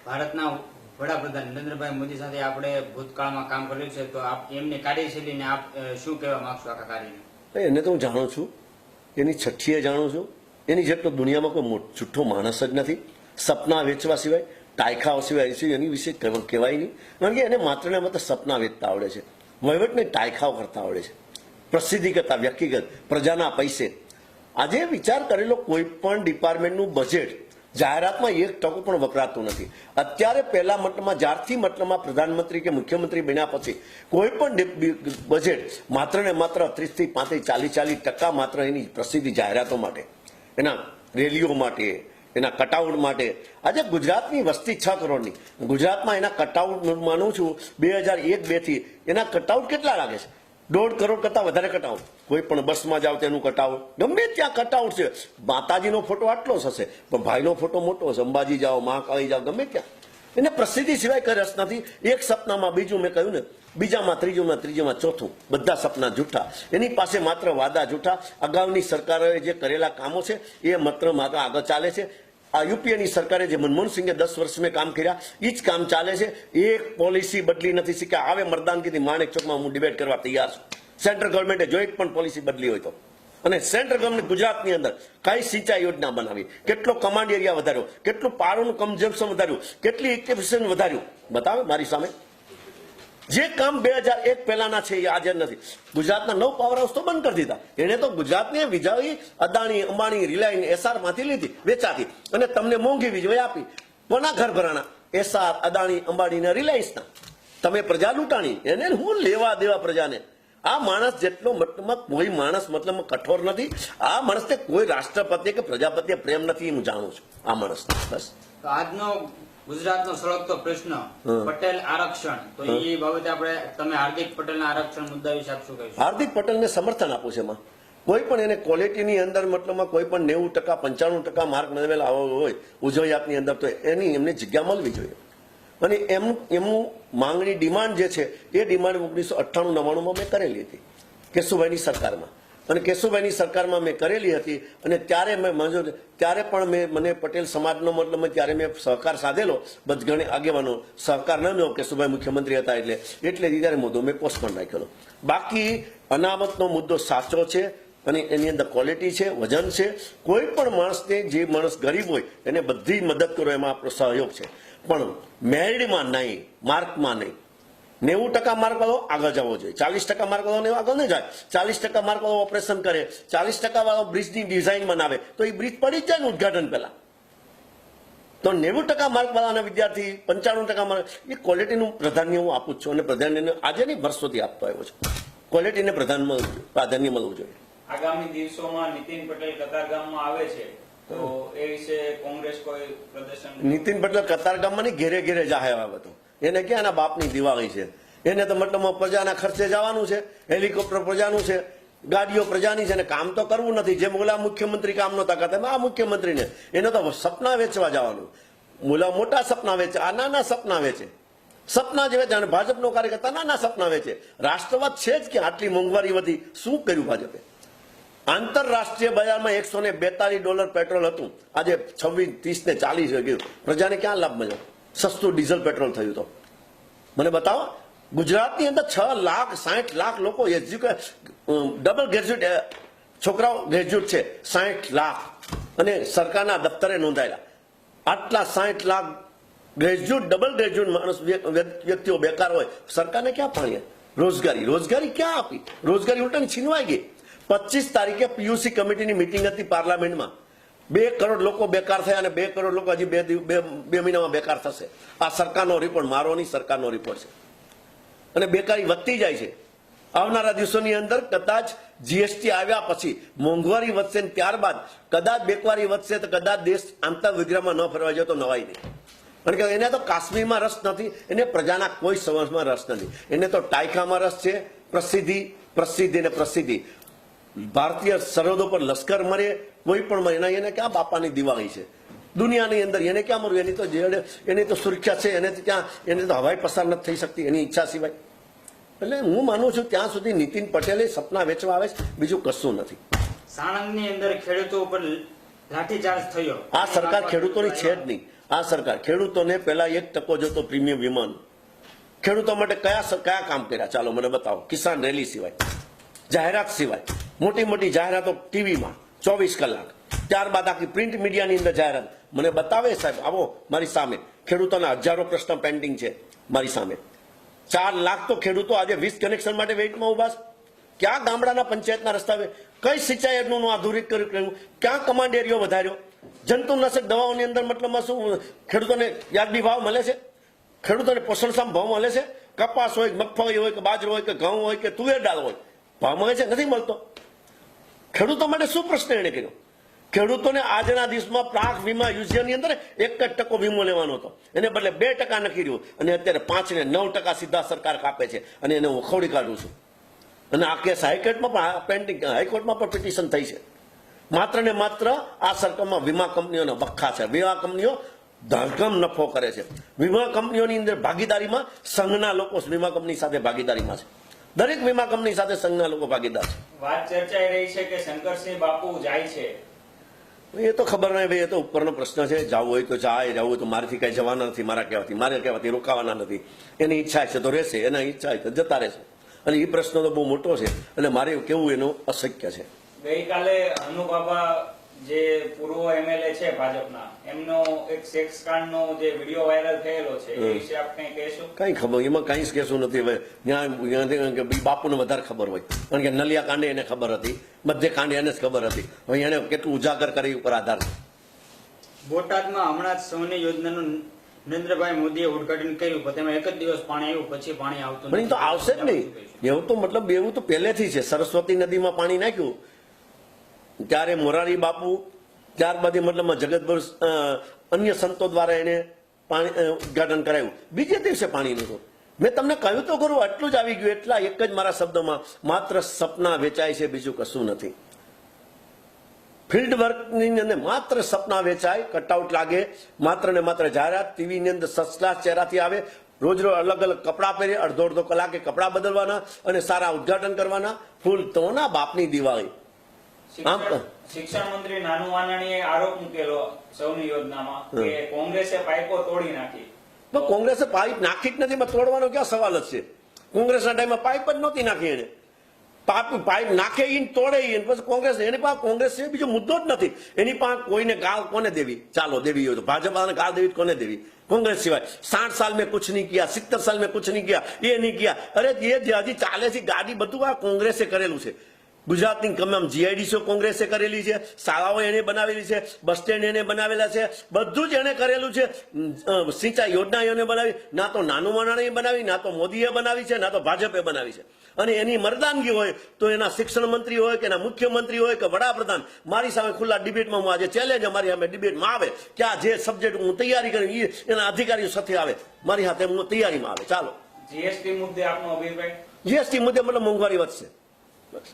ભારતના વડાપ્રધાન નરેન્દ્રભાઈ મોદી સાથે આપણે ભૂતકાળમાં કામ કર્યું છે, તો આપ એમની કાર્યશૈલીને આપ શું કહેવા માંગશો આખા કાર્યને? એને તો હું જાણું છું, એની છઠ્ઠીએ જાણું છું. એની જેટલો દુનિયામાં કોઈ જુઠ્ઠો માણસ જ નથી. સપના વેચવા સિવાય, ટાયખાઓ સિવાય એની વિશે કહેવાય નહીં. કારણ કે એને માત્ર ને માત્ર સપના વેચતા આવડે છે, વહીવટને ટાયખાઓ કરતા આવડે છે, પ્રસિદ્ધિ કરતા, વ્યક્તિગત પ્રજાના પૈસે. આજે વિચાર કરેલો કોઈ પણ ડિપાર્ટમેન્ટનું બજેટ જાહેરાતમાં 1% પણ વપરાતું નથી. અત્યારે પહેલા મતલબમાં જ્યારથી મતલબમાં પ્રધાનમંત્રી કે મુખ્યમંત્રી બન્યા પછી કોઈ પણ બજેટ માત્ર ને માત્ર 30 થી 35, 40% માત્ર એની પ્રસિદ્ધિ જાહેરાતો માટે, એના રેલીઓ માટે, એના કટઆઉટ માટે. આજે ગુજરાતની વસ્તી 6 કરોડની, ગુજરાતમાં એના કટઆઉટ માનું છું 2001-2 થી એના કટઆઉટ કેટલા લાગે છે? 1.5 કરોડ કરતા વધારે કટઆઉટ. કોઈ પણ બસમાં જાવ તેનું કટઆઉટ, ગમે ત્યાં કટઆઉટ છે. માતાજીનો ફોટો આટલો જ હશે, પણ ભાઈનો ફોટો મોટો હશે. અંબાજી જાઓ, મહાકાળી જાઓ, ગમે ત્યાં એને પ્રસિદ્ધિ સિવાય કઈ રસ નથી. એક સપનામાં બીજું, મેં કહ્યું ને, બીજામાં ત્રીજુંમાં ચોથું, બધા સપના જૂઠા. એની પાસે માત્ર વાદા જૂઠા. અગાઉની સરકારોએ જે કરેલા કામો છે એ માત્ર આગળ ચાલે છે. આ યુપીએની સરકારે જે મનમોહન સિંહે 10 વર્ષ મેં કામ કર્યા એ જ કામ ચાલે છે. એક પોલિસી બદલી નથી શીખ્યા. આવે મરદાનગીથી માણેક ચોકમાં હું ડિબેટ કરવા તૈયાર છું. સેન્ટ્રલ ગવર્મેન્ટે જો એક પણ પોલિસી બદલી હોય તો. અને સેન્ટ્રલ ગવર્મેન્ટ ગુજરાતની અંદર કઈ સિંચાઈ યોજના બનાવી, કેટલો કમાન્ડ એરિયા વધાર્યો, કેટલું પાણીનું કન્ઝમ્પશન વધાર્યું, કેટલી ઇક્વિપેશન વધાર્યું, બતાવે મારી સામે. જે કામ 2001 પહેલાના છે એ આજે નથી. ગુજરાતના 9 પાવર હાઉસ તો બંધ કરી દીધા. એને તો ગુજરાતને વીજળી અદાણી, અંબાણી, રિલાયન્સ, એસઆર માંથી લીધી, વેચાતી, અને તમને મોંઘી વીજળી આપી. કોના ઘર ભરાણા? એસઆર, અદાણી, અંબાણી ને રિલાયન્સના. તમે પ્રજા લૂંટાણી. એને હું લેવા દેવા પ્રજાને? આ માણસ જેટલો મતલબમાં કોઈ માણસ મતલબમાં કઠોર નથી. આ માણસને કોઈ રાષ્ટ્રપતિ કે પ્રજાપતિએ પ્રેમ નથી, હું જાણું છું આ માણસ. બસ. તો આજનો ગુજરાતનો સળગતો પ્રશ્ન પટેલ આરક્ષણ, તો એ બાબતે આપણે તમે હાર્દિક પટેલના આરક્ષણ મુદ્દા વિશે આપ શું કહીશું? હાર્દિક પટેલને સમર્થન આપું છે. એમાં કોઈ પણ એને ક્વોલિટીની અંદર મતલબમાં કોઈ પણ 90%, 95% માર્ક મેળવેલા હોય ઉજવયાતની અંદર, તો એની એમને જગ્યા મળવી જોઈએ. અને એમનું માંગણી, ડિમાન્ડ જે છે એ ડિમાન્ડ 1998-99માં મેં કરેલી હતી કેશુભાઈની સરકારમાં. અને કેશુભાઈની સરકારમાં મેં કરેલી હતી. અને ત્યારે મેં મંજૂર, ત્યારે પણ મને પટેલ સમાજનો મતલબ ત્યારે મેં સહકાર સાધેલો. બધ ઘણી આગેવાનો સહકાર ન મળ્યો. કેશુભાઈ મુખ્યમંત્રી હતા એટલે ત્યારે મુદ્દો મેં પોસ્ટપોન રાખેલો. બાકી અનામતનો મુદ્દો સાચો છે અને એની અંદર ક્વોલિટી છે, વજન છે. કોઈ પણ માણસને, જે માણસ ગરીબ હોય એને બધી મદદ કરો, એમાં આપણો સહયોગ છે. પણ મેરિટમાં નહીં, માર્કમાં નહીં. 90% માર્ક વાળો આગળ જવો જોઈએ, 40% માર્ક વાળો આગળ નહીં જાય. 40% માર્ક વાળો ઓપરેશન કરે, 40% વાળો બ્રિજની ડિઝાઇન બનાવે, તો એ બ્રિજ પડી જ જાય ને ઉદઘાટન પહેલા. તો 90% માર્ક વાળાના વિદ્યાર્થી 95% માર્ક, એ ક્વોલિટીનું પ્રાધાન્ય હું આપું છું. અને પ્રાધાન્ય આજે નહીં, વર્ષોથી આપતો આવ્યો છું. ક્વોલિટીને પ્રાધાન્ય મળવું જોઈએ. આગામી દિવસોમાં નીતિન પટેલ કતારગામમાં આવે છે, તો એ વિશે કોંગ્રેસ કોઈ પ્રદર્શન? નીતિન પટેલ કતારગામમાં નહીં, ઘેરે ઘેરે જાહેર આવે તો એને ક્યાં એના બાપની દિવાળી છે? એને તો મતલબ પ્રજાના ખર્ચે જવાનું છે, હેલિકોપ્ટર પ્રજાનું છે, ગાડીઓ પ્રજાની છે, અને કામ તો કરવું નથી. જેમ ઓલા મુખ્યમંત્રી કામ નહોતા કરતા, આ મુખ્યમંત્રીને એને તો સપના વેચવા જવાનું. ઓલા મોટા સપના વેચે, આ નાના સપના વેચે. સપના જ વેચે. અને ભાજપનો કાર્યકર્તા નાના સપના વેચે. રાષ્ટ્રવાદ છે જ કે આટલી મોંઘવારી વધી, શું કર્યું ભાજપે? આંતરરાષ્ટ્રીય બજારમાં $142 પેટ્રોલ હતું, આજે 26, 30 ને 40 ગયું. પ્રજાને ક્યાં લાભ મળ્યો? સસ્તું ડીઝલ પેટ્રોલ થયું. તો મને બતાવો. ગુજરાતની અંદર 6,60,00,000 લોકો ડબલ ગ્રેજ્યુએટ છોકરાઓ ગ્રેજ્યુએટ છે, 60 લાખ. અને સરકારના દફતરે નોંધાયેલા આટલા 60 લાખ ગ્રેજ્યુએટ, ડબલ ગ્રેજ્યુએટ માણસ, વ્યક્તિઓ બેકાર હોય. સરકારને ક્યાં પાણી? રોજગારી ક્યાં આપી? રોજગારી ઉલટાની છીનવાઈ ગઈ. 25 તારીખે પીયુસી કમિટીની મિટિંગ હતી પાર્લામેન્ટમાં. 2 કરોડ લોકો બેકાર થયા, અને 2 કરોડ લોકો હજી બે મહિનામાં બેકાર થશે. આ સરકારનો રિપોર્ટ, મારો નહીં, સરકારનો રિપોર્ટ છે. અને બેકારી વધતી જાય છે. આવનારા દિવસોની અંદર કદાચ જીએસટી આવ્યા પછી મોંઘવારી વધશે, ત્યારબાદ કદાચ બેકારી વધશે, તો કદાચ દેશ આંતર વિગ્રહમાં ન ફરવા જાય તો નવાઈ નહીં. કારણ કે એને તો કાશ્મીરમાં રસ નથી, એને પ્રજાના કોઈ સમાજમાં રસ નથી. એને તો ટાયખામાં રસ છે. પ્રસિદ્ધિ. ભારતીય સરહદો પર લશ્કર મરે, કોઈ પણ મરે, એને ક્યાં બાપાની દિવાળી છે દુનિયાની અંદર? એને ક્યાં મરવું? એની તો સુરક્ષા છે. એને તો હવાઈ પસાર નથી થઈ શકતી એની ઈચ્છા સિવાય. એટલે હું માનું છું ત્યાં સુધી નીતિન પટેલે સપના વેચવા આવે છે, બીજું કશું નથી. સાણંદની અંદર ખેડૂતો ઉપર લાઠીચાર્જ થયો. આ સરકાર ખેડૂતોની છે જ નહીં. આ સરકાર ખેડૂતોને પહેલા 1% જતો પ્રીમિયમ વીમાનો ખેડૂતો માટે કયા કામ કર્યા ચાલો મને બતાવો. કિસાન રેલી સિવાય, જાહેરાત સિવાય, મોટી મોટી જાહેરાતો ટીવીમાં 24 કલાક, ત્યારબાદ આખી પ્રિન્ટ મીડિયાની અંદર જાહેરાત. મને બતાવે સાહેબ, આવો મારી સામે, ખેડૂતોના હજારો પ્રશ્ન પેન્ડિંગ છે મારી સામે. 4 લાખ તો ખેડૂતો આજે 20 કનેક્શન માટે વેઇટમાં ઉભા છે. ક્યાં ગામડાના પંચાયતના રસ્તા, કઈ સિંચાઈ યોજનાનું આધુનિક કર્યું, ક્યાં કમાન્ડ એરિયો વધાર્યો, જંતુનાશક દવાઓની અંદર મતલબમાં શું ખેડૂતોને યાર્ડી ભાવ મળે છે, ખેડૂતોને પોષણક્ષમ ભાવ મળે છે, કપાસ હોય, મગફળી હોય કે બાજરો હોય કે ઘઉં હોય કે તુવેર દાળ હોય, ભાવ મળે છે? નથી મળતો. ખેડૂતો માટે શું પ્રશ્ન એને કર્યો? ખેડૂતોને આજના દિવસમાં પાક વીમા યોજનાની અંદર 1% વીમો લેવાનો હતો, એને બદલે 2% નક્કી રહ્યું અને અત્યારે 5 ને 9% સીધા સરકાર કાપે છે અને એને હું ખોડી કાઢું છું. અને આ કેસ હાઈકોર્ટમાં પણ પેન્ડિંગ, હાઈકોર્ટમાં પણ પિટિશન થઈ છે. માત્ર ને માત્ર આ સરકારમાં વીમા કંપનીઓના બખ્ખા છે. વીમા કંપનીઓ ધરખમ નફો કરે છે. વીમા કંપનીઓની અંદર ભાગીદારીમાં સંઘના લોકો વીમા કંપની સાથે ભાગીદારીમાં છે. દરેક વીમા કંપની સાથે સંઘના લોકો ભાગીદાર છે. વાત ચર્ચાઈ રહી છે કે શંકરસિંહ બાપુ જાય છે. એ તો ખબર નહીં ભાઈ, એ તો ઉપરનો પ્રશ્ન છે. જવું હોય તો જાય, જવું હોય તો મારાથી કઈ જવાના નથી, મારા કહેવાથી રોકાવાના નથી. એની ઈચ્છા છે તો રહેશે, એના ઈચ્છા છે તો જતા રહેશે. અને એ પ્રશ્ન તો બહુ મોટો છે અને મારે કેવું એનું અશક્ય છે. ગઈકાલે અનુબાબા જે પૂર્વ એમએલએ છે ભાજપના, એમનો એક સેક્સ કાંડનો જે વિડીયો વાયરલ થયેલો છે, એ વિશે આપ કંઈ કહેશો? કઈ ખબર, એમાં કઈ જ કહેશું નથી. હવે ત્યાં બાપુને વધારે ખબર હોય, કારણ કે નલિયા કાંડે એને ખબર હતી, બધે કાંડે એને જ ખબર હતી. હવે એને કેટલું ઉજાગર કરે ઉપર આધાર છે. બોટાદમાં હમણાં જ સૌની યોજનાનું નરેન્દ્રભાઈ મોદીએ ઉદઘાટન કર્યું, પણ તેમાં એક જ દિવસ પાણી આવ્યું, પછી પાણી આવતું પણ એ તો આવશે જ નહીં. એવું તો મતલબ એવું તો પહેલેથી છે. સરસ્વતી નદીમાં પાણી નાખ્યું ત્યારે મોરારી બાપુ, ત્યારબાદ મતલબમાં જગતભર અન્ય સંતો દ્વારા એને પાણી ઉદઘાટન કરાયું. બીજે દિવસે પાણી નહોતું. મેં તમને કહ્યું તો ખરું, આટલું જ આવી ગયું. એટલા એક જ મારા શબ્દમાં, માત્ર સપના વેચાય છે, બીજું કશું નથી. ફિલ્ડ વર્કની અંદર માત્ર સપના વેચાય, કટઆઉટ લાગે, માત્ર ને માત્ર જાહેરાત ટીવીની અંદર સસલા ચહેરાથી આવે, રોજ રોજ અલગ અલગ કપડાં પહેરે, અડધો કલાકે કપડાં બદલવાના અને સારા ઉદઘાટન કરવાના. ફૂલ તો ના બાપની દિવાળી. શિક્ષણ મંત્રી નાનુ વાનાણીએ આરોપ મૂકેલો સૌની યોજનામાં કે કોંગ્રેસે પાઇપો તોડી નાખી. કોંગ્રેસે પાઇપ નાખી જ નથી, તોડવાનો ક્યાં સવાલ જ છે? કોંગ્રેસના ટાઈમમાં પાઇપ જ નહોતી નાખી. એને પાઇપ નાખે ઈ તોડે ઈ, પછી કોંગ્રેસ, એની પાસે કોંગ્રેસ છે બીજો મુદ્દો જ નથી. એની પાસે કોઈને ગાળ કોને દેવી? ચાલો દેવી હોય તો ભાજપ ગાળ દેવી કોને દેવી? કોંગ્રેસ સિવાય. 60 સાલ મેં कुछ नहीं किया, 70 साल में कुछ नहीं किया, ये नहीं किया. અરે એ જે હજી ચાલે છે ગાડી, બધું આ કોંગ્રેસે કરેલું છે. ગુજરાતની તમામ જીઆઈડીસીઓ કોંગ્રેસે કરેલી છે, શાળાઓ એને બનાવેલી છે, બસ સ્ટેન્ડ એને બનાવેલા છે, બધું જ એને કરેલું છે. સિંચાઈ યોજના એને બનાવી, ના તો નાનુ વાનાણીએ બનાવી, ના તો મોદીએ બનાવી છે, ના તો ભાજપે બનાવી છે. અને એની મરદાનગી હોય તો એના શિક્ષણ મંત્રી હોય કે એના મુખ્યમંત્રી હોય કે વડાપ્રધાન મારી સામે ખુલ્લા ડિબેટમાં, હું આજે ચેલેન્જ મારી સામે ડિબેટમાં આવે કે આ જે સબ્જેક્ટ હું તૈયારી કરી એના અધિકારીઓ સાથે આવે, મારી સાથે હું તૈયારીમાં આવે. ચાલો, જીએસટી મુદ્દે આપનો અભિપ્રાય? જીએસટી મુદ્દે મતલબ મોંઘવારી વધશે. બસ.